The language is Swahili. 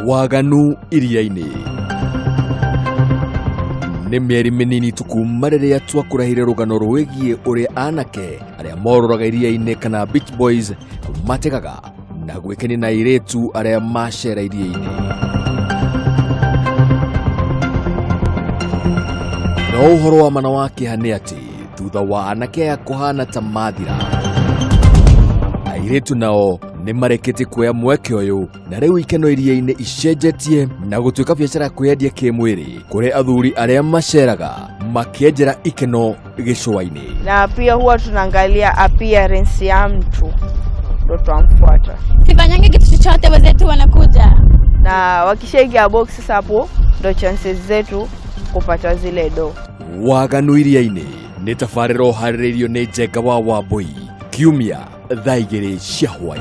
Waganu Iria-ini nĩ mĩeri mĩnini tukuma rĩrĩa twakurahire rũgano rwĩgiĩ ũrĩa anake arĩa morũraga iria-inĩ kana beach boys mategaga na gwĩkenia na airĩtu arĩa macera iria-inĩ. No ũhoro wa mana wake nĩ atĩ thutha wa anake aya kũhana ta mathira, airĩtu nao nĩ marekete kuoya mweke ũyũ na rĩu ikeno iria-inĩ icenjetie na gũtuĩka biacara kwĩendia kĩmwĩrĩ kũrĩ athuri arĩa maceraga makĩenjera ikeno gĩcũa-inĩ. Na pia huwa tunaangalia appearance ya mtu ndio tunamfuata. Sifanyange kitu chochote, wazetu wanakuja na wakishaingia box sasa, hapo ndio chances zetu kupata zile do. Waganu Iria-ini nĩ tabarĩra harĩrĩirio nĩ Njenga wa Wambui kiumia thaa 2 cia hwaĩ.